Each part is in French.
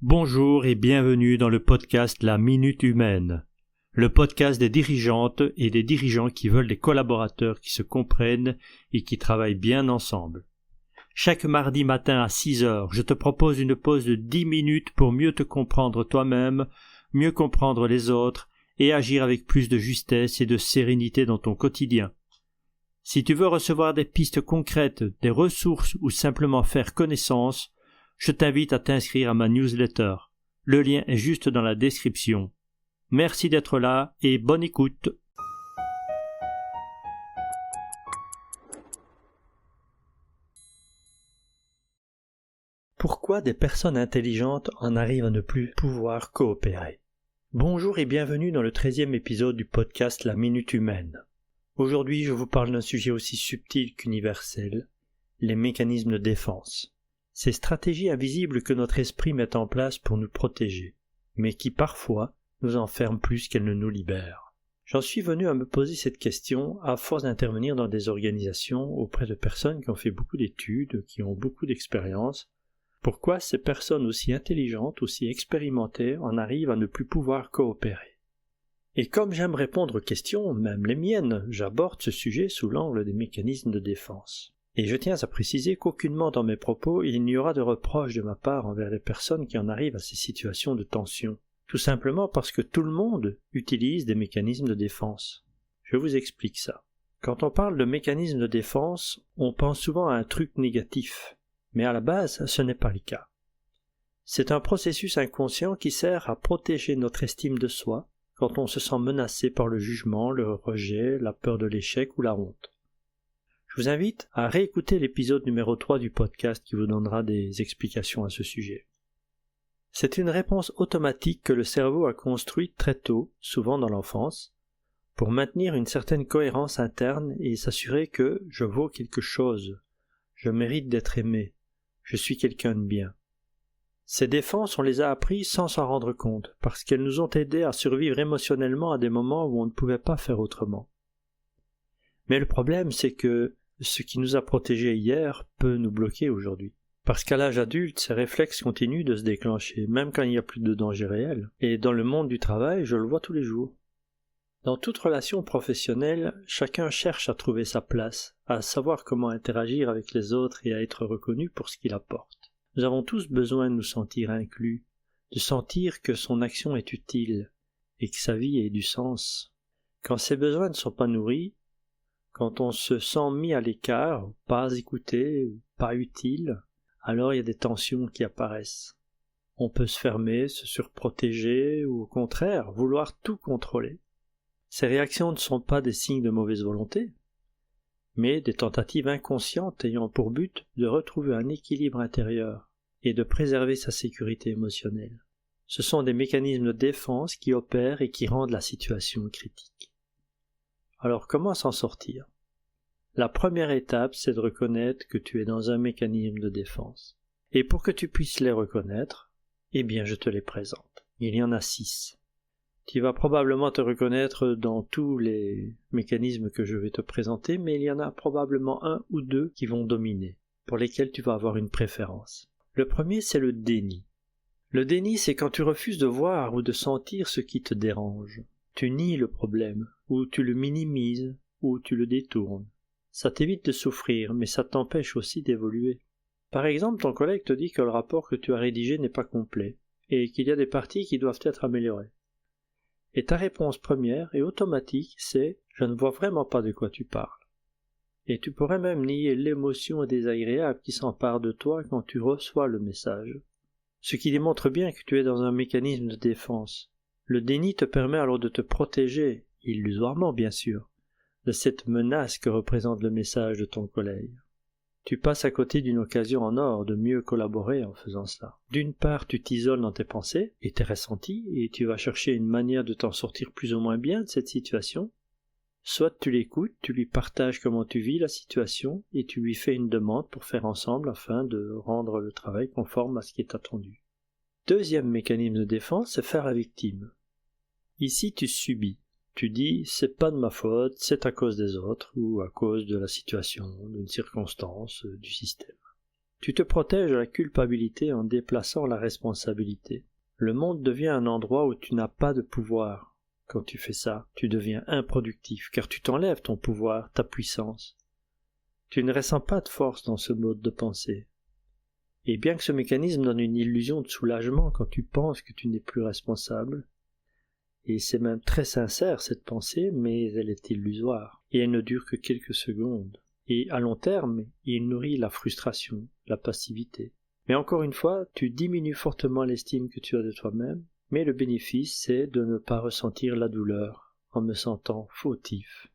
Bonjour et bienvenue dans le podcast La Minute Humaine, le podcast des dirigeantes et des dirigeants qui veulent des collaborateurs qui se comprennent et qui travaillent bien ensemble. Chaque mardi matin à 6 heures, je te propose une pause de 10 minutes pour mieux te comprendre toi-même, mieux comprendre les autres et agir avec plus de justesse et de sérénité dans ton quotidien. Si tu veux recevoir des pistes concrètes, des ressources ou simplement faire connaissance, je t'invite à t'inscrire à ma newsletter. Le lien est juste dans la description. Merci d'être là et bonne écoute. Pourquoi des personnes intelligentes en arrivent à ne plus pouvoir coopérer? Bonjour et bienvenue dans le 13e épisode du podcast La Minute Humaine. Aujourd'hui, je vous parle d'un sujet aussi subtil qu'universel, les mécanismes de défense. Ces stratégies invisibles que notre esprit met en place pour nous protéger, mais qui parfois nous enferment plus qu'elles ne nous libèrent. J'en suis venu à me poser cette question à force d'intervenir dans des organisations auprès de personnes qui ont fait beaucoup d'études, qui ont beaucoup d'expérience. Pourquoi ces personnes aussi intelligentes, aussi expérimentées, en arrivent à ne plus pouvoir coopérer? Et comme j'aime répondre aux questions, même les miennes, j'aborde ce sujet sous l'angle des mécanismes de défense. Et je tiens à préciser qu'aucunement dans mes propos il n'y aura de reproche de ma part envers les personnes qui en arrivent à ces situations de tension, tout simplement parce que tout le monde utilise des mécanismes de défense. Je vous explique ça. Quand on parle de mécanismes de défense, on pense souvent à un truc négatif, mais à la base ce n'est pas le cas. C'est un processus inconscient qui sert à protéger notre estime de soi, quand on se sent menacé par le jugement, le rejet, la peur de l'échec ou la honte. Je vous invite à réécouter l'épisode numéro 3 du podcast qui vous donnera des explications à ce sujet. C'est une réponse automatique que le cerveau a construite très tôt, souvent dans l'enfance, pour maintenir une certaine cohérence interne et s'assurer que je vaux quelque chose, je mérite d'être aimé, je suis quelqu'un de bien. Ces défenses, on les a apprises sans s'en rendre compte, parce qu'elles nous ont aidés à survivre émotionnellement à des moments où on ne pouvait pas faire autrement. Mais le problème, c'est que ce qui nous a protégés hier peut nous bloquer aujourd'hui. Parce qu'à l'âge adulte, ces réflexes continuent de se déclencher, même quand il n'y a plus de danger réel. Et dans le monde du travail, je le vois tous les jours. Dans toute relation professionnelle, chacun cherche à trouver sa place, à savoir comment interagir avec les autres et à être reconnu pour ce qu'il apporte. Nous avons tous besoin de nous sentir inclus, de sentir que son action est utile et que sa vie ait du sens. Quand ces besoins ne sont pas nourris, quand on se sent mis à l'écart, pas écouté, pas utile, alors il y a des tensions qui apparaissent. On peut se fermer, se surprotéger ou au contraire vouloir tout contrôler. Ces réactions ne sont pas des signes de mauvaise volonté, mais des tentatives inconscientes ayant pour but de retrouver un équilibre intérieur et de préserver sa sécurité émotionnelle. Ce sont des mécanismes de défense qui opèrent et qui rendent la situation critique. Alors comment s'en sortir? La première étape, c'est de reconnaître que tu es dans un mécanisme de défense. Et pour que tu puisses les reconnaître, eh bien je te les présente. Il y en a 6. Tu vas probablement te reconnaître dans tous les mécanismes que je vais te présenter, mais il y en a probablement 1 ou 2 qui vont dominer, pour lesquels tu vas avoir une préférence. Le premier, c'est le déni. Le déni, c'est quand tu refuses de voir ou de sentir ce qui te dérange. Tu nies le problème, ou tu le minimises, ou tu le détournes. Ça t'évite de souffrir, mais ça t'empêche aussi d'évoluer. Par exemple, ton collègue te dit que le rapport que tu as rédigé n'est pas complet, et qu'il y a des parties qui doivent être améliorées. Et ta réponse première et automatique, c'est « je ne vois vraiment pas de quoi tu parles ». Et tu pourrais même nier l'émotion désagréable qui s'empare de toi quand tu reçois le message. Ce qui démontre bien que tu es dans un mécanisme de défense. Le déni te permet alors de te protéger, illusoirement bien sûr, de cette menace que représente le message de ton collègue. Tu passes à côté d'une occasion en or de mieux collaborer en faisant cela. D'une part, tu t'isoles dans tes pensées et tes ressentis, et tu vas chercher une manière de t'en sortir plus ou moins bien de cette situation. Soit tu l'écoutes, tu lui partages comment tu vis la situation, et tu lui fais une demande pour faire ensemble afin de rendre le travail conforme à ce qui est attendu. Deuxième mécanisme de défense, c'est faire la victime. Ici, tu subis. Tu dis, c'est pas de ma faute, c'est à cause des autres, ou à cause de la situation, d'une circonstance, du système. Tu te protèges de la culpabilité en déplaçant la responsabilité. Le monde devient un endroit où tu n'as pas de pouvoir. Quand tu fais ça, tu deviens improductif, car tu t'enlèves ton pouvoir, ta puissance. Tu ne ressens pas de force dans ce mode de pensée. Et bien que ce mécanisme donne une illusion de soulagement quand tu penses que tu n'es plus responsable, et c'est même très sincère cette pensée, mais elle est illusoire, et elle ne dure que quelques secondes. Et à long terme, il nourrit la frustration, la passivité. Mais encore une fois, tu diminues fortement l'estime que tu as de toi-même, mais le bénéfice, c'est de ne pas ressentir la douleur en me sentant fautif.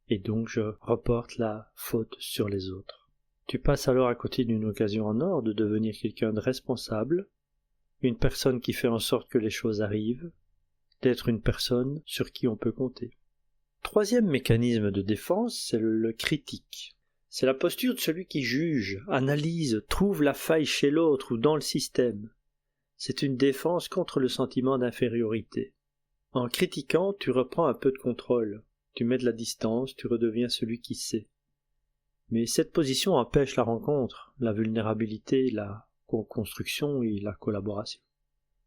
Et donc je reporte la faute sur les autres. Tu passes alors à côté d'une occasion en or de devenir quelqu'un de responsable, une personne qui fait en sorte que les choses arrivent, d'être une personne sur qui on peut compter. Troisième mécanisme de défense, c'est le critique. C'est la posture de celui qui juge, analyse, trouve la faille chez l'autre ou dans le système. C'est une défense contre le sentiment d'infériorité. En critiquant, tu reprends un peu de contrôle, tu mets de la distance, tu redeviens celui qui sait. Mais cette position empêche la rencontre, la vulnérabilité, la co-construction et la collaboration.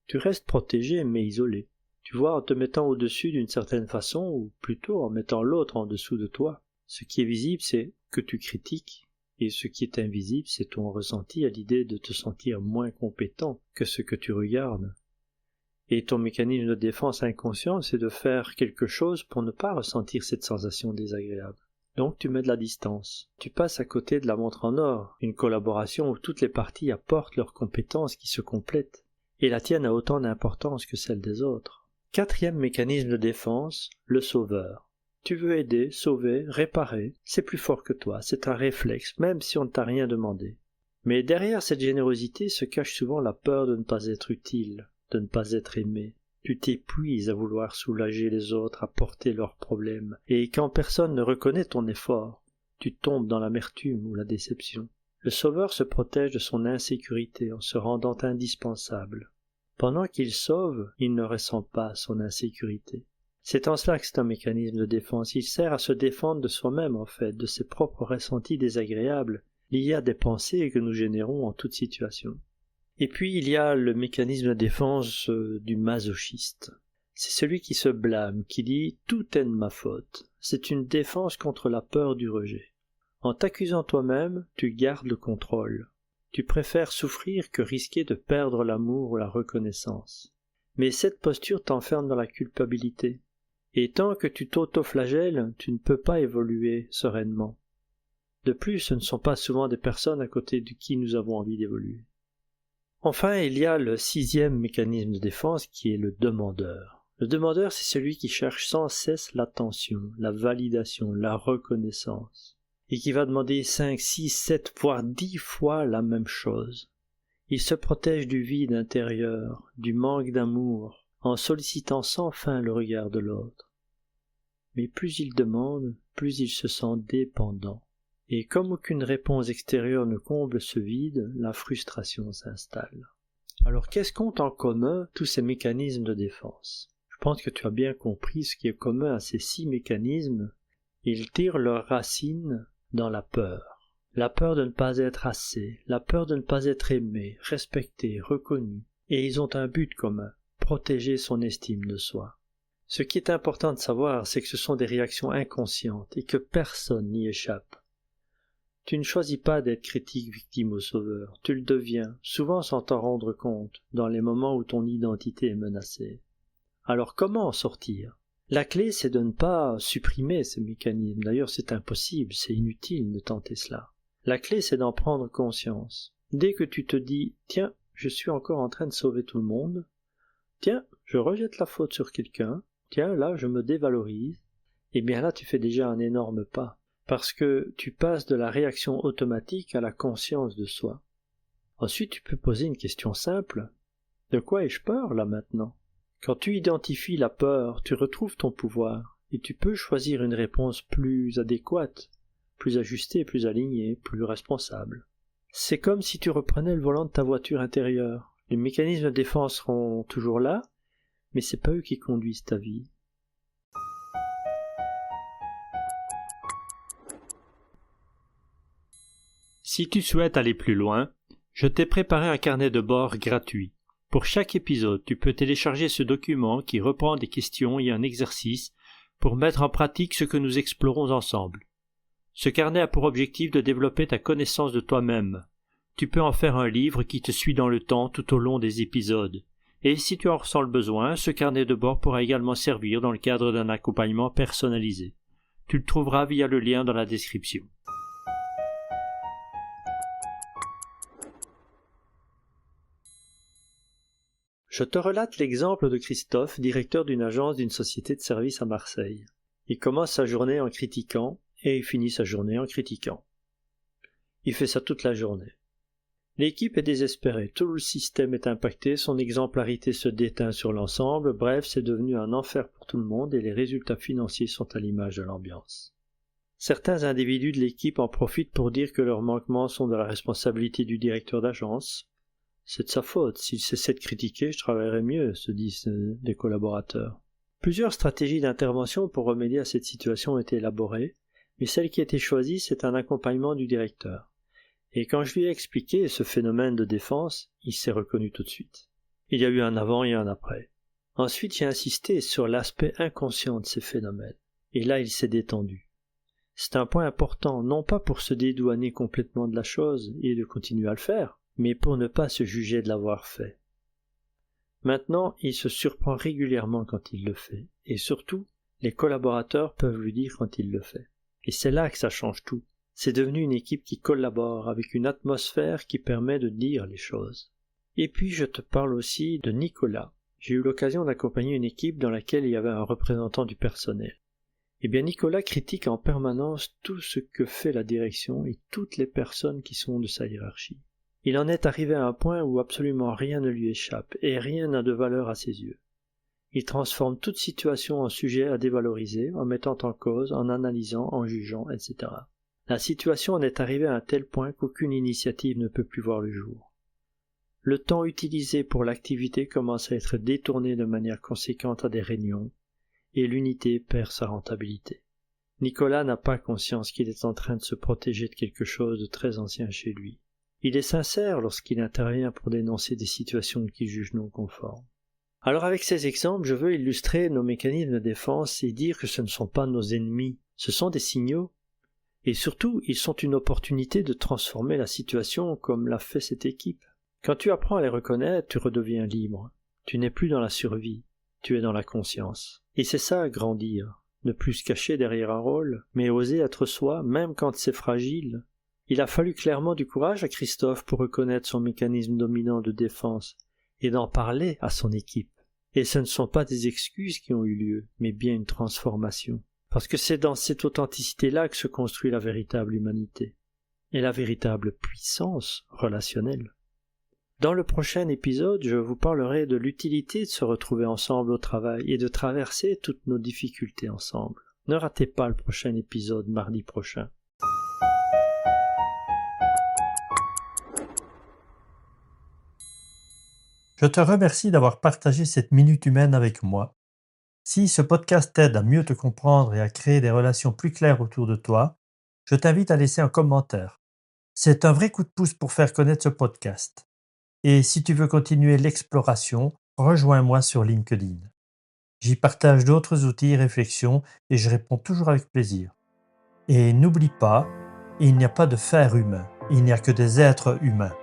Tu restes protégé mais isolé. Tu vois, en te mettant au-dessus d'une certaine façon, ou plutôt en mettant l'autre en dessous de toi. Ce qui est visible, c'est que tu critiques, et ce qui est invisible, c'est ton ressenti à l'idée de te sentir moins compétent que ce que tu regardes. Et ton mécanisme de défense inconscient, c'est de faire quelque chose pour ne pas ressentir cette sensation désagréable. Donc tu mets de la distance. Tu passes à côté de la montre en or, une collaboration où toutes les parties apportent leurs compétences qui se complètent, et la tienne a autant d'importance que celle des autres. Quatrième mécanisme de défense, le sauveur. Tu veux aider, sauver, réparer, c'est plus fort que toi, c'est un réflexe, même si on ne t'a rien demandé. Mais derrière cette générosité se cache souvent la peur de ne pas être utile, de ne pas être aimé. Tu t'épuises à vouloir soulager les autres, à porter leurs problèmes, et quand personne ne reconnaît ton effort, tu tombes dans l'amertume ou la déception. Le sauveur se protège de son insécurité en se rendant indispensable. Pendant qu'il sauve, il ne ressent pas son insécurité. C'est en cela que c'est un mécanisme de défense. Il sert à se défendre de soi-même, en fait, de ses propres ressentis désagréables, liés à des pensées que nous générons en toute situation. Et puis il y a le mécanisme de défense du masochiste. C'est celui qui se blâme, qui dit « tout est de ma faute ». C'est une défense contre la peur du rejet. En t'accusant toi-même, tu gardes le contrôle. Tu préfères souffrir que risquer de perdre l'amour ou la reconnaissance. Mais cette posture t'enferme dans la culpabilité. Et tant que tu t'auto-flagelles, tu ne peux pas évoluer sereinement. De plus, ce ne sont pas souvent des personnes à côté de qui nous avons envie d'évoluer. Enfin, il y a le sixième mécanisme de défense qui est le demandeur. Le demandeur, c'est celui qui cherche sans cesse l'attention, la validation, la reconnaissance, et qui va demander 5, 6, 7, voire 10 fois la même chose. Il se protège du vide intérieur, du manque d'amour, en sollicitant sans fin le regard de l'autre. Mais plus il demande, plus il se sent dépendant. Et comme aucune réponse extérieure ne comble ce vide, la frustration s'installe. Alors qu'est-ce qu'ont en commun tous ces mécanismes de défense? Je pense que tu as bien compris ce qui est commun à ces 6 mécanismes. Ils tirent leurs racines dans la peur. La peur de ne pas être assez, la peur de ne pas être aimé, respecté, reconnu. Et ils ont un but commun, protéger son estime de soi. Ce qui est important de savoir, c'est que ce sont des réactions inconscientes et que personne n'y échappe. Tu ne choisis pas d'être critique, victime ou sauveur, tu le deviens, souvent sans t'en rendre compte, dans les moments où ton identité est menacée. Alors comment en sortir? La clé, c'est de ne pas supprimer ces mécanismes, d'ailleurs c'est impossible, c'est inutile de tenter cela. La clé, c'est d'en prendre conscience. Dès que tu te dis « Tiens, je suis encore en train de sauver tout le monde. Tiens, je rejette la faute sur quelqu'un. Tiens, là, je me dévalorise. » Eh bien là, tu fais déjà un énorme pas. Parce que tu passes de la réaction automatique à la conscience de soi. Ensuite, tu peux poser une question simple. De quoi ai-je peur, là, maintenant? Quand tu identifies la peur, tu retrouves ton pouvoir, et tu peux choisir une réponse plus adéquate, plus ajustée, plus alignée, plus responsable. C'est comme si tu reprenais le volant de ta voiture intérieure. Les mécanismes de défense seront toujours là, mais c'est pas eux qui conduisent ta vie. Si tu souhaites aller plus loin, je t'ai préparé un carnet de bord gratuit. Pour chaque épisode, tu peux télécharger ce document qui reprend des questions et un exercice pour mettre en pratique ce que nous explorons ensemble. Ce carnet a pour objectif de développer ta connaissance de toi-même. Tu peux en faire un livre qui te suit dans le temps tout au long des épisodes. Et si tu en ressens le besoin, ce carnet de bord pourra également servir dans le cadre d'un accompagnement personnalisé. Tu le trouveras via le lien dans la description. Je te relate l'exemple de Christophe, directeur d'une agence d'une société de services à Marseille. Il commence sa journée en critiquant et il finit sa journée en critiquant. Il fait ça toute la journée. L'équipe est désespérée, tout le système est impacté, son exemplarité se déteint sur l'ensemble, bref, c'est devenu un enfer pour tout le monde et les résultats financiers sont à l'image de l'ambiance. Certains individus de l'équipe en profitent pour dire que leurs manquements sont de la responsabilité du directeur d'agence. C'est de sa faute, s'il cessait de critiquer, je travaillerais mieux, se disent les collaborateurs. Plusieurs stratégies d'intervention pour remédier à cette situation ont été élaborées, mais celle qui a été choisie, c'est un accompagnement du directeur. Et quand je lui ai expliqué ce phénomène de défense, il s'est reconnu tout de suite. Il y a eu un avant et un après. Ensuite, j'ai insisté sur l'aspect inconscient de ces phénomènes, et là il s'est détendu. C'est un point important, non pas pour se dédouaner complètement de la chose et de continuer à le faire, mais pour ne pas se juger de l'avoir fait. Maintenant, il se surprend régulièrement quand il le fait, et surtout, les collaborateurs peuvent lui dire quand il le fait. Et c'est là que ça change tout. C'est devenu une équipe qui collabore, avec une atmosphère qui permet de dire les choses. Et puis je te parle aussi de Nicolas. J'ai eu l'occasion d'accompagner une équipe dans laquelle il y avait un représentant du personnel. Eh bien Nicolas critique en permanence tout ce que fait la direction et toutes les personnes qui sont de sa hiérarchie. Il en est arrivé à un point où absolument rien ne lui échappe et rien n'a de valeur à ses yeux. Il transforme toute situation en sujet à dévaloriser, en mettant en cause, en analysant, en jugeant, etc. La situation en est arrivée à un tel point qu'aucune initiative ne peut plus voir le jour. Le temps utilisé pour l'activité commence à être détourné de manière conséquente à des réunions, et l'unité perd sa rentabilité. Nicolas n'a pas conscience qu'il est en train de se protéger de quelque chose de très ancien chez lui. Il est sincère lorsqu'il intervient pour dénoncer des situations qu'il juge non conformes. Alors avec ces exemples, je veux illustrer nos mécanismes de défense et dire que ce ne sont pas nos ennemis, ce sont des signaux. Et surtout, ils sont une opportunité de transformer la situation comme l'a fait cette équipe. Quand tu apprends à les reconnaître, tu redeviens libre. Tu n'es plus dans la survie, tu es dans la conscience. Et c'est ça, grandir. Ne plus se cacher derrière un rôle, mais oser être soi, même quand c'est fragile. Il a fallu clairement du courage à Christophe pour reconnaître son mécanisme dominant de défense et d'en parler à son équipe. Et ce ne sont pas des excuses qui ont eu lieu, mais bien une transformation. Parce que c'est dans cette authenticité-là que se construit la véritable humanité et la véritable puissance relationnelle. Dans le prochain épisode, je vous parlerai de l'utilité de se retrouver ensemble au travail et de traverser toutes nos difficultés ensemble. Ne ratez pas le prochain épisode mardi prochain. Je te remercie d'avoir partagé cette minute humaine avec moi. Si ce podcast t'aide à mieux te comprendre et à créer des relations plus claires autour de toi, je t'invite à laisser un commentaire. C'est un vrai coup de pouce pour faire connaître ce podcast. Et si tu veux continuer l'exploration, rejoins-moi sur LinkedIn. J'y partage d'autres outils et réflexions et je réponds toujours avec plaisir. Et n'oublie pas, il n'y a pas de faire humain, il n'y a que des êtres humains.